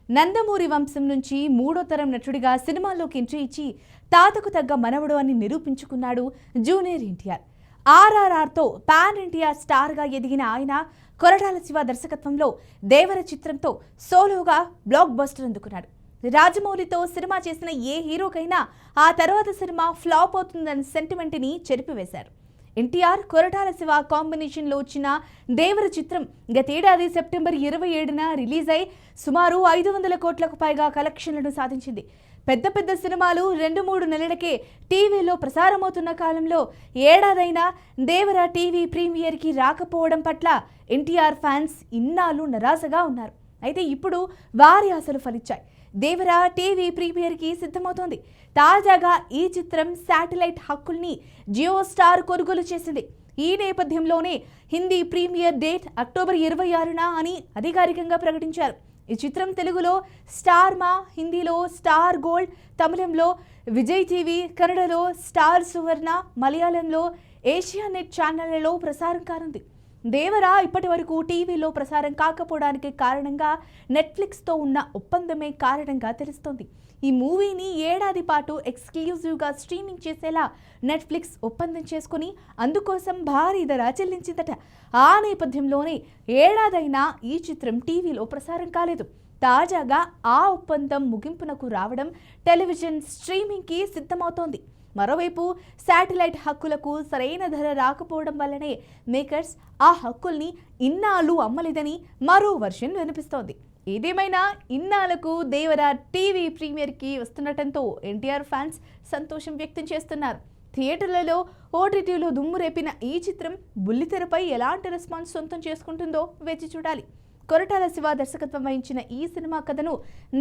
నందమూరి వంశం నుంచి మూడో తరం నటుడిగా సినిమాల్లోకి ఎంట్రీ ఇచ్చి తాతకు తగ్గ మనవడు అని నిరూపించుకున్నాడు జూనియర్ ఎన్టీఆర్. ఆర్ఆర్ఆర్తో పాన్ ఇండియా స్టార్గా ఎదిగిన ఆయన కొరటాల శివ దర్శకత్వంలో దేవర చిత్రంతో సోలోగా బ్లాక్ బస్టర్ అందుకున్నాడు. రాజమౌళితో సినిమా చేసిన ఏ హీరోకైనా ఆ తర్వాత సినిమా ఫ్లాప్ అవుతుందన్న సెంటిమెంట్ని చెరిపివేశారు. ఎన్టీఆర్ కొరటాల శివ కాంబినేషన్లో వచ్చిన దేవర చిత్రం గతేడాది సెప్టెంబర్ 27న రిలీజ్ అయి సుమారు 500 కోట్లకు పైగా కలెక్షన్లను సాధించింది. పెద్ద పెద్ద సినిమాలు 2-3 నెలలకే టీవీలో ప్రసారమవుతున్న కాలంలో ఏడాదైనా దేవర టీవీ ప్రీమియర్కి రాకపోవడం పట్ల ఎన్టీఆర్ ఫ్యాన్స్ ఇన్నాళ్ళు నిరాశగా ఉన్నారు. అయితే ఇప్పుడు వారి ఆశలు ఫలించాయి. దేవర టీవీ ప్రీమియర్కి సిద్ధమవుతోంది. తాజాగా ఈ చిత్రం శాటిలైట్ హక్కుల్ని జియో స్టార్ కొనుగోలు చేసింది. ఈ నేపథ్యంలోనే హిందీ ప్రీమియర్ డేట్ అక్టోబర్ 26న అని అధికారికంగా ప్రకటించారు. ఈ చిత్రం తెలుగులో స్టార్ మా, హిందీలో స్టార్ గోల్డ్, తమిళంలో విజయ్ టీవీ, కన్నడలో స్టార్ సువర్ణ, మలయాళంలో ఏషియా నెట్ ఛానళ్లలో ప్రసారం కానుంది. దేవర ఇప్పటి వరకు టీవీలో ప్రసారం కాకపోవడానికి కారణంగా నెట్ఫ్లిక్స్తో ఉన్న ఒప్పందమే కారణంగా తెలుస్తోంది. ఈ మూవీని ఏడాది పాటు ఎక్స్క్లూజివ్గా స్ట్రీమింగ్ చేసేలా నెట్ఫ్లిక్స్ ఒప్పందం చేసుకుని అందుకోసం భారీ ధర చెల్లించిందట. ఆ నేపథ్యంలోనే ఏడాదైనా ఈ చిత్రం టీవీలో ప్రసారం కాలేదు. తాజాగా ఆ ఒప్పందం ముగింపునకు రావడం టెలివిజన్ స్ట్రీమింగ్కి సిద్ధమవుతోంది. మరోవైపు శాటిలైట్ హక్కులకు సరైన ధర రాకపోవడం వల్లనే మేకర్స్ ఆ హక్కుల్ని ఇన్నాళ్ళు అమ్మలేదని మరో వర్షన్ వినిపిస్తోంది. ఏదేమైనా ఇన్నాళ్లకు దేవర టీవీ ప్రీమియర్కి వస్తుండటంతో ఎన్టీఆర్ ఫ్యాన్స్ సంతోషం వ్యక్తం చేస్తున్నారు. థియేటర్లలో, ఓటీటీలో దుమ్ము రేపిన ఈ చిత్రం బుల్లితెరపై ఎలాంటి రెస్పాన్స్ సొంతం చేసుకుంటుందో వేచి చూడాలి. కొరటాల శివ దర్శకత్వం వహించిన ఈ సినిమా కథను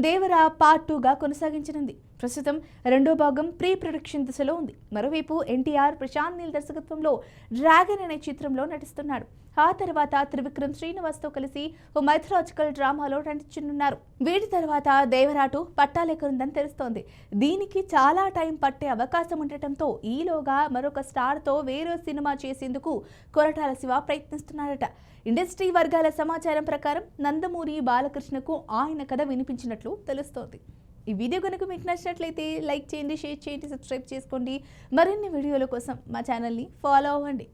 దేవర పార్ట్ 2గా కొనసాగించనుంది. ప్రస్తుతం రెండో భాగం ప్రీ ప్రొడక్షన్ దశలో ఉంది. మరోవైపు ఎన్టీఆర్ ప్రశాంత్ నీల్ దర్శకత్వంలో డ్రాగన్ అనే చిత్రంలో నటిస్తున్నారు. ఆ తర్వాత త్రివిక్రమ్ శ్రీనివాస్తో కలిసి ఓ మైథలాజికల్ డ్రామాలో నటించనున్నారు. వీటి తర్వాత దేవరాటు పట్టాలెక్కరుందని తెలుస్తోంది. దీనికి చాలా టైం పట్టే అవకాశం ఉండటంతో ఈలోగా మరొక స్టార్తో వేరే సినిమా చేసేందుకు కొరటాల శివ ప్రయత్నిస్తున్నారట. ఇండస్ట్రీ వర్గాల సమాచారం ప్రకారం నందమూరి బాలకృష్ణకు ఆయన కథ వినిపించినట్లు తెలుస్తోంది. ఈ వీడియో కనుక మీకు నచ్చినట్లయితే లైక్ చేయండి, షేర్ చేయండి, సబ్స్క్రైబ్ చేసుకోండి. మరిన్ని వీడియోల కోసం మా ఛానల్ని ఫాలో అవ్వండి.